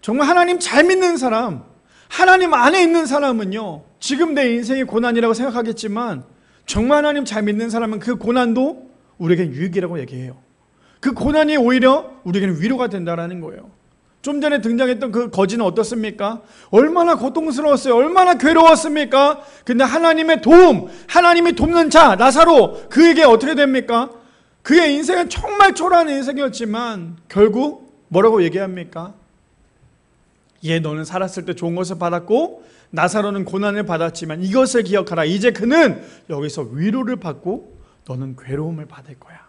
정말 하나님 잘 믿는 사람, 하나님 안에 있는 사람은요 지금 내 인생이 고난이라고 생각하겠지만 정말 하나님 잘 믿는 사람은 그 고난도 우리에겐 유익이라고 얘기해요. 그 고난이 오히려 우리에게는 위로가 된다는 거예요. 좀 전에 등장했던 그 거지는 어떻습니까? 얼마나 고통스러웠어요. 얼마나 괴로웠습니까? 근데 하나님의 도움, 하나님이 돕는 자 나사로, 그에게 어떻게 됩니까? 그의 인생은 정말 초라한 인생이었지만 결국 뭐라고 얘기합니까? 얘 너는 살았을 때 좋은 것을 받았고 나사로는 고난을 받았지만 이것을 기억하라. 이제 그는 여기서 위로를 받고 너는 괴로움을 받을 거야.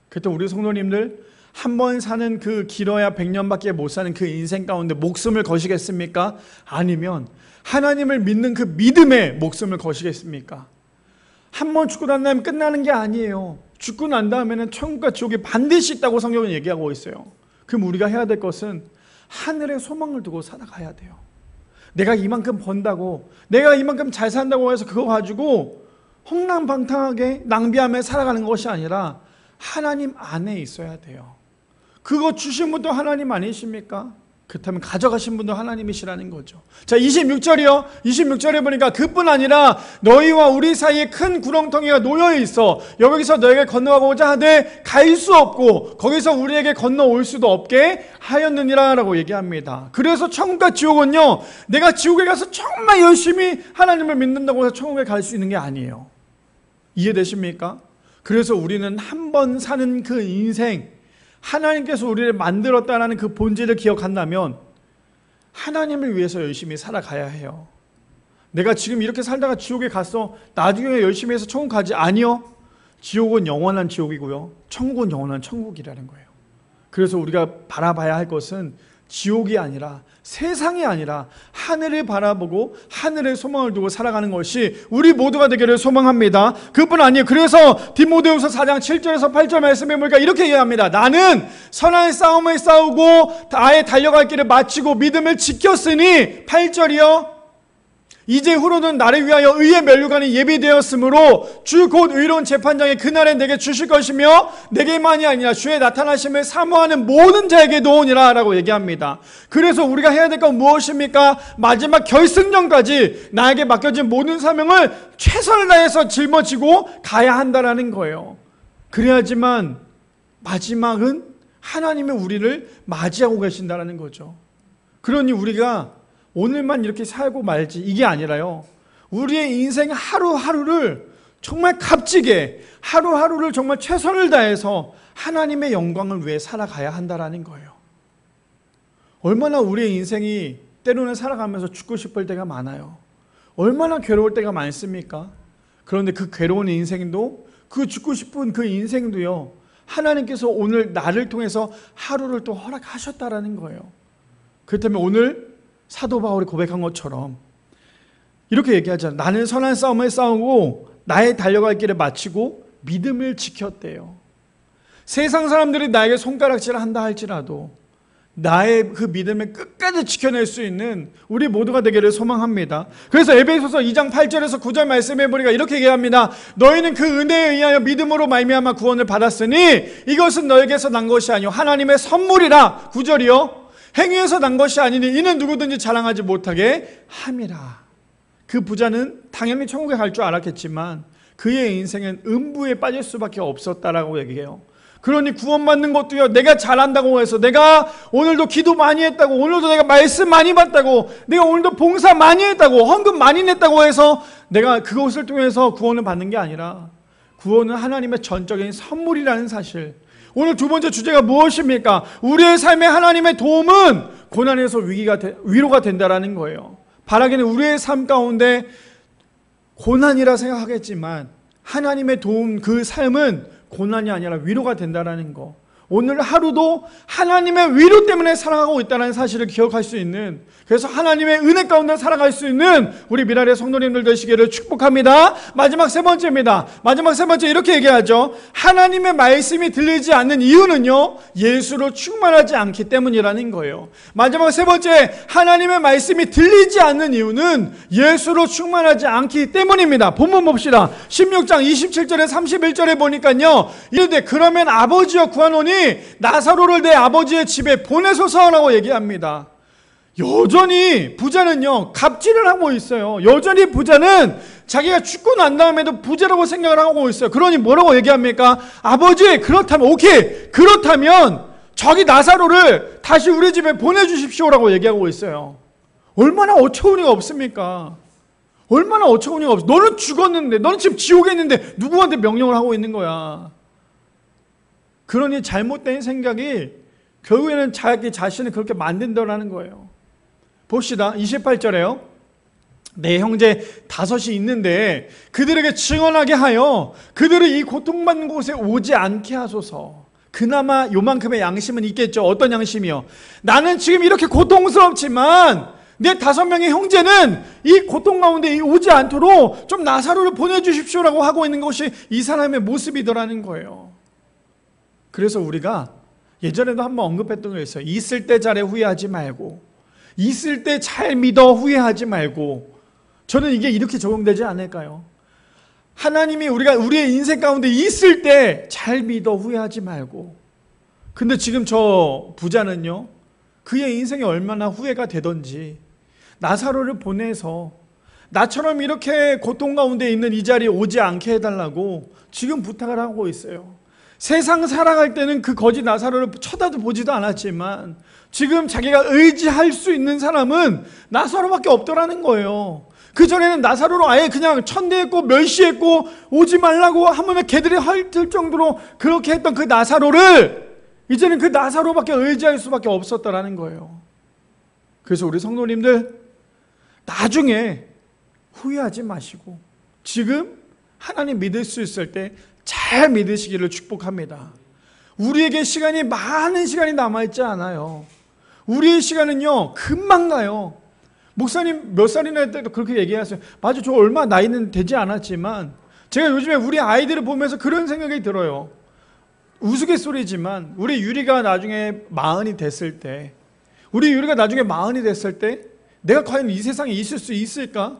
그때 우리 성도님들 한 번 사는 그 길어야 100년밖에 못 사는 그 인생 가운데 목숨을 거시겠습니까? 아니면 하나님을 믿는 그 믿음에 목숨을 거시겠습니까? 한 번 죽고 난 다음에 끝나는 게 아니에요. 죽고 난 다음에는 천국과 지옥이 반드시 있다고 성경은 얘기하고 있어요. 그럼 우리가 해야 될 것은 하늘에 소망을 두고 살아가야 돼요. 내가 이만큼 번다고, 내가 이만큼 잘 산다고 해서 그거 가지고 헝랑방탕하게 낭비하며 살아가는 것이 아니라 하나님 안에 있어야 돼요. 그거 주신 분도 하나님 아니십니까? 그렇다면 가져가신 분도 하나님이시라는 거죠. 자, 26절이요. 26절에 보니까 그뿐 아니라 너희와 우리 사이에 큰 구렁텅이가 놓여 있어 여기서 너에게 건너가고자 하되 갈 수 없고 거기서 우리에게 건너올 수도 없게 하였느니라 라고 얘기합니다. 그래서 천국과 지옥은요, 내가 지옥에 가서 정말 열심히 하나님을 믿는다고 해서 천국에 갈 수 있는 게 아니에요. 이해되십니까? 그래서 우리는 한 번 사는 그 인생, 하나님께서 우리를 만들었다는 그 본질을 기억한다면 하나님을 위해서 열심히 살아가야 해요. 내가 지금 이렇게 살다가 지옥에 갔어, 나중에 열심히 해서 천국 가지? 아니요. 지옥은 영원한 지옥이고요, 천국은 영원한 천국이라는 거예요. 그래서 우리가 바라봐야 할 것은 지옥이 아니라, 세상이 아니라 하늘을 바라보고 하늘의 소망을 두고 살아가는 것이 우리 모두가 되기를 소망합니다. 그뿐 아니에요. 그래서 디모데후서 4장 7절에서 8절 말씀해 보니까 이렇게 얘기합니다. 나는 선한 싸움을 싸우고 아예 달려갈 길을 마치고 믿음을 지켰으니, 8절이요, 이제 후로는 나를 위하여 의의 면류관이 예비되었으므로 주 곧 의로운 재판장이 그날에 내게 주실 것이며 내게만이 아니라 주의 나타나심을 사모하는 모든 자에게 도우니라 라고 얘기합니다. 그래서 우리가 해야 될 건 무엇입니까? 마지막 결승전까지 나에게 맡겨진 모든 사명을 최선을 다해서 짊어지고 가야 한다라는 거예요. 그래야지만 마지막은 하나님이 우리를 맞이하고 계신다라는 거죠. 그러니 우리가 오늘만 이렇게 살고 말지 이게 아니라요, 우리의 인생 하루하루를 정말 값지게, 하루하루를 정말 최선을 다해서 하나님의 영광을 위해 살아가야 한다라는 거예요. 얼마나 우리의 인생이 때로는 살아가면서 죽고 싶을 때가 많아요. 얼마나 괴로울 때가 많습니까? 그런데 그 괴로운 인생도, 그 죽고 싶은 그 인생도요, 하나님께서 오늘 나를 통해서 하루를 또 허락하셨다라는 거예요. 그렇다면 오늘 사도 바울이 고백한 것처럼 이렇게 얘기하잖아요. 나는 선한 싸움을 싸우고 나의 달려갈 길을 마치고 믿음을 지켰대요. 세상 사람들이 나에게 손가락질을 한다 할지라도 나의 그 믿음을 끝까지 지켜낼 수 있는 우리 모두가 되기를 소망합니다. 그래서 에베소서 2장 8절에서 9절 말씀해 보니까 이렇게 얘기합니다. 너희는 그 은혜에 의하여 믿음으로 말미암아 구원을 받았으니 이것은 너에게서 난 것이 아니요 하나님의 선물이라. 9절이요. 행위에서 난 것이 아니니 이는 누구든지 자랑하지 못하게 함이라. 그 부자는 당연히 천국에 갈 줄 알았겠지만 그의 인생은 음부에 빠질 수밖에 없었다라고 얘기해요. 그러니 구원받는 것도요, 내가 잘한다고 해서, 내가 오늘도 기도 많이 했다고, 오늘도 내가 말씀 많이 받다고, 내가 오늘도 봉사 많이 했다고, 헌금 많이 냈다고 해서 내가 그것을 통해서 구원을 받는 게 아니라 구원은 하나님의 전적인 선물이라는 사실. 오늘 두 번째 주제가 무엇입니까? 우리의 삶에 하나님의 도움은 고난에서 위로가 된다라는 거예요. 바라기는 우리의 삶 가운데 고난이라 생각하겠지만 하나님의 도움, 그 삶은 고난이 아니라 위로가 된다라는 거. 오늘 하루도 하나님의 위로 때문에 살아가고 있다는 사실을 기억할 수 있는, 그래서 하나님의 은혜 가운데 살아갈 수 있는 우리 미랄의 성도님들 되시기를 축복합니다. 마지막 세 번째입니다. 마지막 세 번째 이렇게 얘기하죠. 하나님의 말씀이 들리지 않는 이유는요, 예수로 충만하지 않기 때문이라는 거예요. 마지막 세 번째, 하나님의 말씀이 들리지 않는 이유는 예수로 충만하지 않기 때문입니다. 본문 봅시다. 16장 27절에 31절에 보니까요, 이르되 그러면 아버지여 구하노니 나사로를 내 아버지의 집에 보내소서라고 얘기합니다. 여전히 부자는요, 갑질을 하고 있어요. 여전히 부자는 자기가 죽고 난 다음에도 부자라고 생각을 하고 있어요. 그러니 뭐라고 얘기합니까? 아버지, 그렇다면, 오케이, 그렇다면 저기 나사로를 다시 우리 집에 보내주십시오라고 얘기하고 있어요. 얼마나 어처구니가 없습니까? 얼마나 어처구니가 없어. 너는 죽었는데, 너는 지금 지옥에 있는데 누구한테 명령을 하고 있는 거야? 그러니 잘못된 생각이 결국에는 자기 자신을 그렇게 만든다라는 거예요. 봅시다. 28절에요. 내 형제 5이 있는데 그들에게 증언하게 하여 그들을 이 고통받는 곳에 오지 않게 하소서. 그나마 요만큼의 양심은 있겠죠. 어떤 양심이요? 나는 지금 이렇게 고통스럽지만 내 5명의 형제는 이 고통 가운데 오지 않도록 좀 나사로를 보내주십시오라고 하고 있는 것이 이 사람의 모습이더라는 거예요. 그래서 우리가 예전에도 한번 언급했던 거 있어요. 있을 때 잘해 후회하지 말고, 있을 때 잘 믿어 후회하지 말고. 저는 이게 이렇게 적용되지 않을까요? 하나님이 우리의 인생 가운데 있을 때 잘 믿어 후회하지 말고. 근데 지금 저 부자는요, 그의 인생이 얼마나 후회가 되던지 나사로를 보내서 나처럼 이렇게 고통 가운데 있는 이 자리에 오지 않게 해달라고 지금 부탁을 하고 있어요. 세상 살아갈 때는 그 거지 나사로를 쳐다도 보지도 않았지만 지금 자기가 의지할 수 있는 사람은 나사로밖에 없더라는 거예요. 그전에는 나사로로 아예 그냥 천대했고 멸시했고 오지 말라고 하면 걔들이 헐들 정도로 그렇게 했던 그 나사로를 이제는 그 나사로밖에 의지할 수밖에 없었다라는 거예요. 그래서 우리 성도님들 나중에 후회하지 마시고 지금 하나님 믿을 수 있을 때 잘 믿으시기를 축복합니다. 우리에게 많은 시간이 남아있지 않아요. 우리의 시간은요 금방 가요. 목사님 몇 살이나 때도 그렇게 얘기하세요. 맞아, 저 얼마 나이는 되지 않았지만 제가 요즘에 우리 아이들을 보면서 그런 생각이 들어요. 우스갯소리지만 우리 유리가 나중에 마흔이 됐을 때 내가 과연 이 세상에 있을 수 있을까?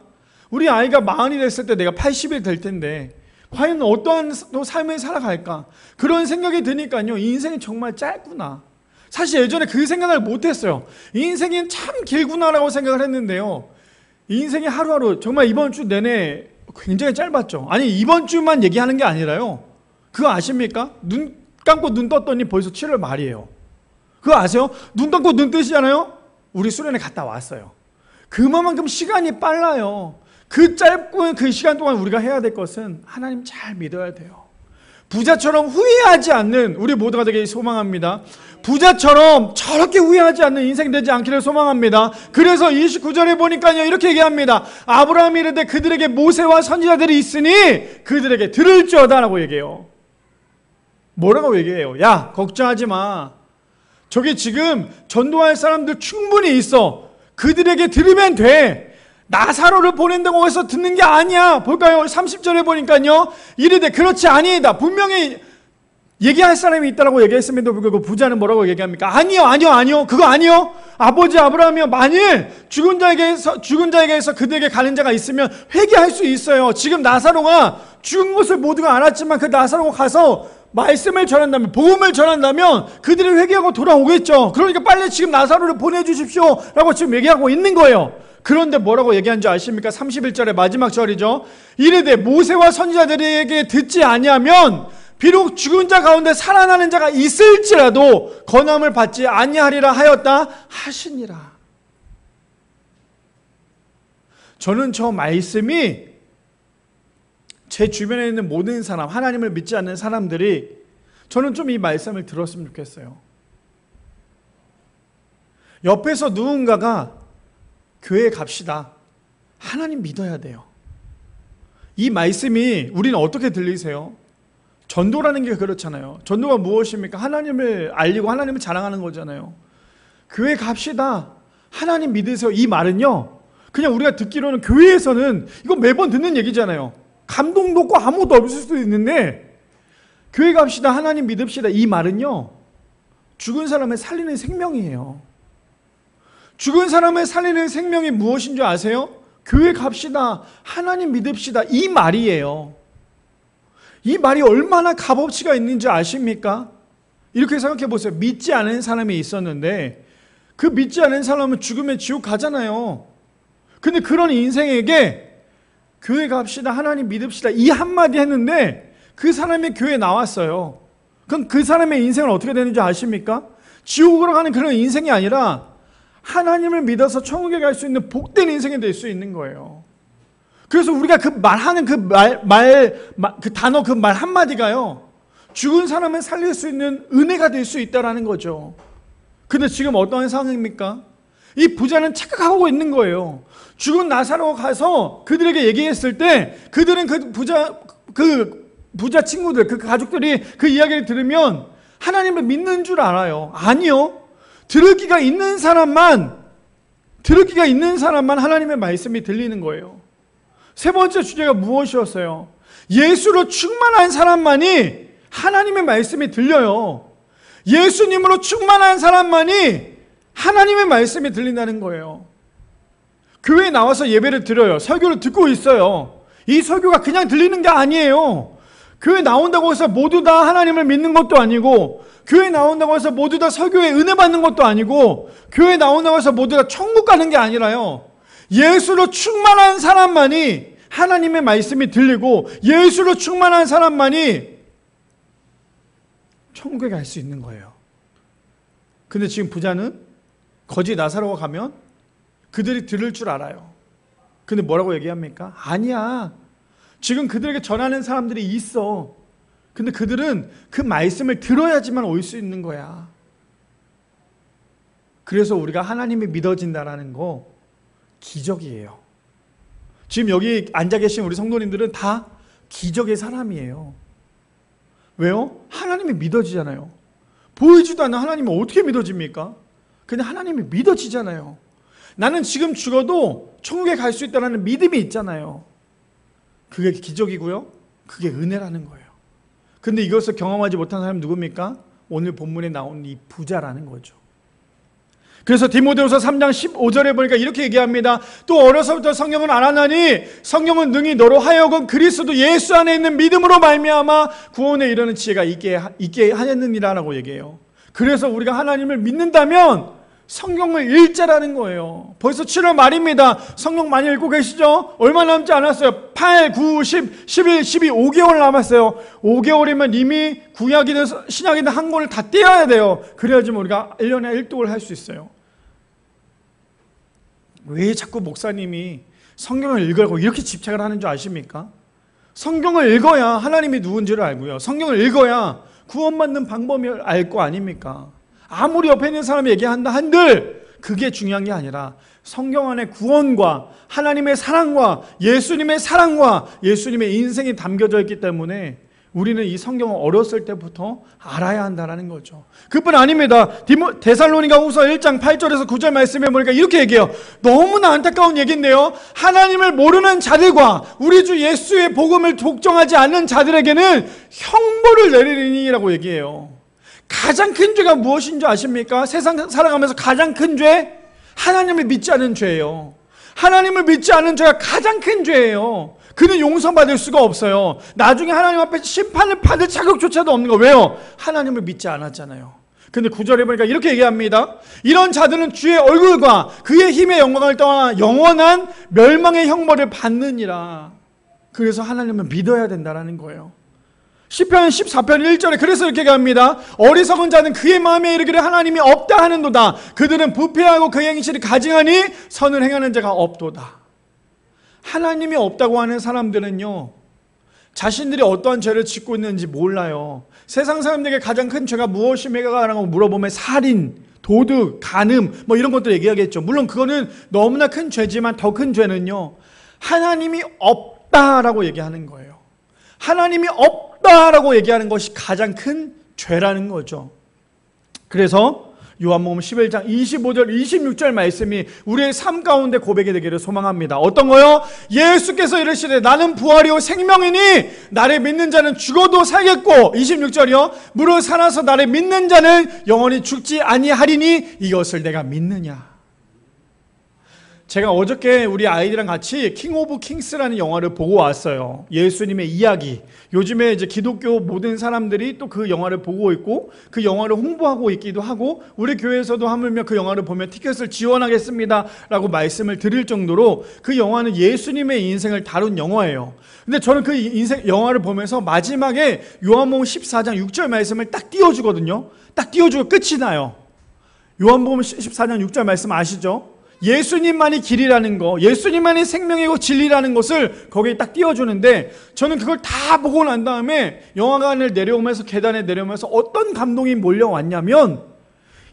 우리 아이가 마흔이 됐을 때 내가 80이 될 텐데 과연 어떠한 삶을 살아갈까? 그런 생각이 드니까요, 인생이 정말 짧구나. 사실 예전에 그 생각을 못했어요. 인생이 참 길구나라고 생각을 했는데요, 인생이 하루하루 정말 이번 주 내내 굉장히 짧았죠. 아니, 이번 주만 얘기하는 게 아니라요, 그거 아십니까? 눈 감고 눈 떴더니 벌써 7월 말이에요. 그거 아세요? 눈 감고 눈 뜨시잖아요? 우리 수련회 갔다 왔어요. 그만큼 시간이 빨라요. 그 짧은 그 시간 동안 우리가 해야 될 것은 하나님 잘 믿어야 돼요. 부자처럼 후회하지 않는 우리 모두가 되길 소망합니다. 부자처럼 저렇게 후회하지 않는 인생 되지 않기를 소망합니다. 그래서 29절에 보니까요 이렇게 얘기합니다. 아브라함이 이르되 그들에게 모세와 선지자들이 있으니 그들에게 들을지어다 라고 얘기해요. 뭐라고 얘기해요? 야, 걱정하지 마. 저기 지금 전도할 사람들 충분히 있어. 그들에게 들으면 돼. 나사로를 보낸다고 해서 듣는 게 아니야. 볼까요? 30절에 보니까요 이르되 그렇지 아니이다. 분명히 얘기할 사람이 있다라고 얘기했음에도 불구하고 부자는 뭐라고 얘기합니까? 아니요 그거 아니요. 아버지 아브라함이요, 만일 죽은 자에게서 그들에게 가는 자가 있으면 회개할 수 있어요. 지금 나사로가 죽은 것을 모두가 알았지만 그 나사로가 가서 말씀을 전한다면, 복음을 전한다면 그들이 회개하고 돌아오겠죠. 그러니까 빨리 지금 나사로를 보내주십시오 라고 지금 얘기하고 있는 거예요. 그런데 뭐라고 얘기한 줄 아십니까? 31절의 마지막 절이죠. 이르되 모세와 선지자들에게 듣지 아니하면 비록 죽은 자 가운데 살아나는 자가 있을지라도 권함을 받지 아니하리라 하였다 하시니라. 저는 저 말씀이 제 주변에 있는 모든 사람, 하나님을 믿지 않는 사람들이 저는 좀 이 말씀을 들었으면 좋겠어요. 옆에서 누군가가 교회 갑시다, 하나님 믿어야 돼요. 이 말씀이 우리는 어떻게 들리세요? 전도라는 게 그렇잖아요. 전도가 무엇입니까? 하나님을 알리고 하나님을 자랑하는 거잖아요. 교회 갑시다, 하나님 믿으세요. 이 말은요 그냥 우리가 듣기로는 교회에서는 이거 매번 듣는 얘기잖아요. 감동도 없고 아무것도 없을 수도 있는데 교회 갑시다, 하나님 믿읍시다, 이 말은요 죽은 사람을 살리는 생명이에요. 죽은 사람을 살리는 생명이 무엇인 줄 아세요? 교회 갑시다, 하나님 믿읍시다, 이 말이에요. 이 말이 얼마나 값어치가 있는지 아십니까? 이렇게 생각해 보세요. 믿지 않은 사람이 있었는데 그 믿지 않은 사람은 죽으면 지옥 가잖아요. 근데 그런 인생에게 교회 갑시다, 하나님 믿읍시다, 이 한마디 했는데 그 사람이 교회에 나왔어요. 그럼 그 사람의 인생은 어떻게 되는지 아십니까? 지옥으로 가는 그런 인생이 아니라 하나님을 믿어서 천국에 갈 수 있는 복된 인생이 될 수 있는 거예요. 그래서 우리가 그 말하는 그 단어, 그 말 한마디가요 죽은 사람을 살릴 수 있는 은혜가 될 수 있다는 거죠. 근데 지금 어떠한 상황입니까? 이 부자는 착각하고 있는 거예요. 죽은 나사로가 가서 그들에게 얘기했을 때 그들은 그 부자 친구들, 그 가족들이 그 이야기를 들으면 하나님을 믿는 줄 알아요. 아니요. 들을 귀가 있는 사람만 하나님의 말씀이 들리는 거예요. 세 번째 주제가 무엇이었어요? 예수로 충만한 사람만이 하나님의 말씀이 들려요. 예수님으로 충만한 사람만이 하나님의 말씀이 들린다는 거예요. 교회에 나와서 예배를 드려요. 설교를 듣고 있어요. 이 설교가 그냥 들리는 게 아니에요. 교회 나온다고 해서 모두 다 하나님을 믿는 것도 아니고, 교회 나온다고 해서 모두 다 설교에 은혜 받는 것도 아니고, 교회 나온다고 해서 모두 다 천국 가는 게 아니라요. 예수로 충만한 사람만이 하나님의 말씀이 들리고, 예수로 충만한 사람만이 천국에 갈 수 있는 거예요. 근데 지금 부자는 거지 나사로가 가면 그들이 들을 줄 알아요. 근데 뭐라고 얘기합니까? 아니야. 지금 그들에게 전하는 사람들이 있어. 근데 그들은 그 말씀을 들어야지만 올 수 있는 거야. 그래서 우리가 하나님이 믿어진다라는 거 기적이에요. 지금 여기 앉아 계신 우리 성도님들은 다 기적의 사람이에요. 왜요? 하나님이 믿어지잖아요. 보이지도 않는 하나님이 어떻게 믿어집니까? 그냥 하나님이 믿어지잖아요. 나는 지금 죽어도 천국에 갈 수 있다는 믿음이 있잖아요. 그게 기적이고요. 그게 은혜라는 거예요. 근데 이것을 경험하지 못한 사람이 누굽니까? 오늘 본문에 나온 이 부자라는 거죠. 그래서 디모데후서 3장 15절에 보니까 이렇게 얘기합니다. 또 어려서부터 성경을 알았나니 성경은 능히 너로 하여금 그리스도 예수 안에 있는 믿음으로 말미암아 구원에 이르는 지혜가 있게 하였느니라라고 얘기해요. 그래서 우리가 하나님을 믿는다면 성경을 읽자라는 거예요. 벌써 7월 말입니다. 성경 많이 읽고 계시죠? 얼마 남지 않았어요. 8, 9, 10, 11, 12, 5개월 남았어요. 5개월이면 이미 구약이든 신약이든 한 권을 다 떼어야 돼요. 그래야지 우리가 1년에 1독을 할 수 있어요. 왜 자꾸 목사님이 성경을 읽으라고 이렇게 집착을 하는 줄 아십니까? 성경을 읽어야 하나님이 누군지를 알고요. 성경을 읽어야 구원받는 방법을 알 거 아닙니까? 아무리 옆에 있는 사람이 얘기한다 한들 그게 중요한 게 아니라 성경 안에 구원과 하나님의 사랑과 예수님의 사랑과 예수님의 인생이 담겨져 있기 때문에 우리는 이 성경을 어렸을 때부터 알아야 한다는 거죠. 그뿐 아닙니다. 데살로니가 후서 1장 8절에서 9절 말씀에 보니까 이렇게 얘기해요. 너무나 안타까운 얘기인데요. 하나님을 모르는 자들과 우리 주 예수의 복음을 독점하지 않는 자들에게는 형벌을 내리리니라고 얘기해요. 가장 큰 죄가 무엇인 줄 아십니까? 세상 살아가면서 가장 큰 죄? 하나님을 믿지 않은 죄예요. 하나님을 믿지 않은 죄가 가장 큰 죄예요. 그는 용서받을 수가 없어요. 나중에 하나님 앞에 심판을 받을 자격조차도 없는 거. 왜요? 하나님을 믿지 않았잖아요. 근데 9절에 보니까 이렇게 얘기합니다. 이런 자들은 주의 얼굴과 그의 힘의 영광을 떠나 영원한 멸망의 형벌을 받느니라. 그래서 하나님을 믿어야 된다는 거예요. 시편 14편 1절에 그래서 이렇게 얘기합니다. 어리석은 자는 그의 마음에 이르기를 하나님이 없다 하는도다. 그들은 부패하고 그 행실이 가증하니 선을 행하는 자가 없도다. 하나님이 없다고 하는 사람들은요, 자신들이 어떠한 죄를 짓고 있는지 몰라요. 세상 사람들에게 가장 큰 죄가 무엇입니까라고 물어보면 살인, 도둑, 간음 뭐 이런 것들 얘기하겠죠. 물론 그거는 너무나 큰 죄지만 더 큰 죄는요, 하나님이 없다라고 얘기하는 거예요. 하나님이 없다라고 얘기하는 것이 가장 큰 죄라는 거죠. 그래서 요한복음 11장 25절 26절 말씀이 우리의 삶 가운데 고백이 되기를 소망합니다. 어떤 거요? 예수께서 이르시되 나는 부활이요 생명이니 나를 믿는 자는 죽어도 살겠고, 26절이요, 무릇 살아서 나를 믿는 자는 영원히 죽지 아니하리니 이것을 내가 믿느냐. 제가 어저께 우리 아이들이랑 같이 킹 오브 킹스라는 영화를 보고 왔어요. 예수님의 이야기. 요즘에 이제 기독교 모든 사람들이 또 그 영화를 보고 있고 그 영화를 홍보하고 있기도 하고, 우리 교회에서도 하물며 그 영화를 보면 티켓을 지원하겠습니다 라고 말씀을 드릴 정도로 그 영화는 예수님의 인생을 다룬 영화예요. 근데 저는 그 영화를 보면서 마지막에 요한복음 14장 6절 말씀을 딱 띄워주거든요. 딱 띄워주고 끝이 나요. 요한복음 14장 6절 말씀 아시죠? 예수님만이 길이라는 거, 예수님만이 생명이고 진리라는 것을 거기에 딱 띄워주는데, 저는 그걸 다 보고 난 다음에 영화관을 내려오면서 계단에 내려오면서 어떤 감동이 몰려왔냐면,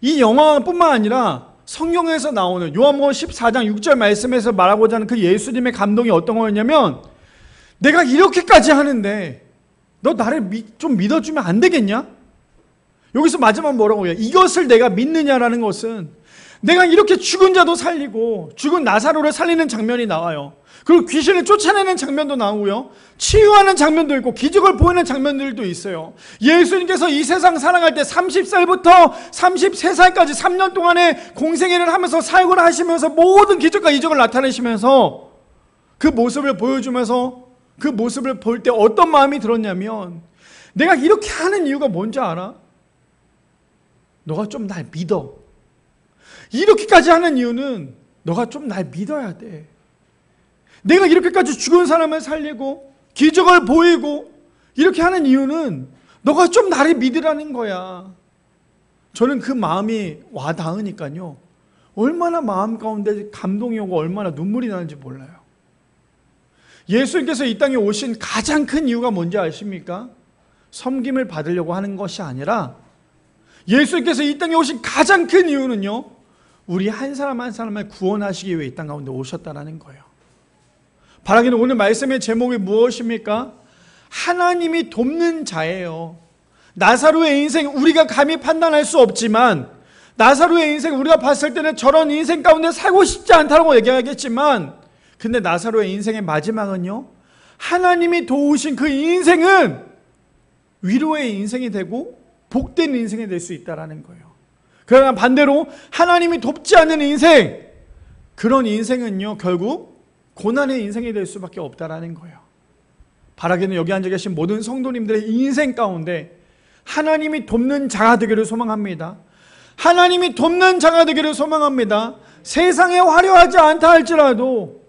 이 영화뿐만 아니라 성경에서 나오는 요한복음 14장 6절 말씀에서 말하고자 하는 그 예수님의 감동이 어떤 거였냐면, 내가 이렇게까지 하는데 너 나를 좀 믿어주면 안 되겠냐? 여기서 마지막 뭐라고 해요? 이것을 내가 믿느냐라는 것은, 내가 이렇게 죽은 자도 살리고 죽은 나사로를 살리는 장면이 나와요. 그리고 귀신을 쫓아내는 장면도 나오고요, 치유하는 장면도 있고 기적을 보이는 장면들도 있어요. 예수님께서 이 세상 살아갈 때 30살부터 33살까지 3년 동안의 공생애를 하면서 사역을 하시면서 모든 기적과 이적을 나타내시면서 그 모습을 보여주면서 그 모습을 볼 때 어떤 마음이 들었냐면, 내가 이렇게 하는 이유가 뭔지 알아? 너가 좀 날 믿어. 이렇게까지 하는 이유는 너가 좀 날 믿어야 돼. 내가 이렇게까지 죽은 사람을 살리고 기적을 보이고 이렇게 하는 이유는 너가 좀 나를 믿으라는 거야. 저는 그 마음이 와닿으니까요, 얼마나 마음 가운데 감동이 오고 얼마나 눈물이 나는지 몰라요. 예수님께서 이 땅에 오신 가장 큰 이유가 뭔지 아십니까? 섬김을 받으려고 하는 것이 아니라, 예수님께서 이 땅에 오신 가장 큰 이유는요, 우리 한 사람 한 사람을 구원하시기 위해 이 땅 가운데 오셨다는 거예요. 바라기는 오늘 말씀의 제목이 무엇입니까? 하나님이 돕는 자예요. 나사로의 인생 우리가 감히 판단할 수 없지만, 나사로의 인생 우리가 봤을 때는 저런 인생 가운데 살고 싶지 않다고 얘기하겠지만, 근데 나사로의 인생의 마지막은요, 하나님이 도우신 그 인생은 위로의 인생이 되고 복된 인생이 될 수 있다는 거예요. 그러나 반대로 하나님이 돕지 않는 인생, 그런 인생은요 결국 고난의 인생이 될 수밖에 없다는 거예요. 바라기는 여기 앉아 계신 모든 성도님들의 인생 가운데 하나님이 돕는 자가 되기를 소망합니다. 하나님이 돕는 자가 되기를 소망합니다. 세상에 화려하지 않다 할지라도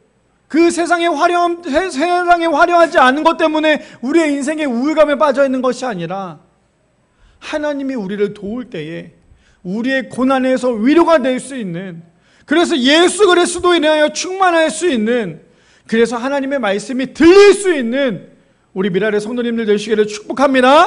그 세상에 화려하지 않은 것 때문에 우리의 인생에 우울감에 빠져 있는 것이 아니라, 하나님이 우리를 도울 때에 우리의 고난에서 위로가 될 수 있는, 그래서 예수 그리스도로 인하여 충만할 수 있는, 그래서 하나님의 말씀이 들릴 수 있는 우리 미라의 성도님들 되시기를 축복합니다.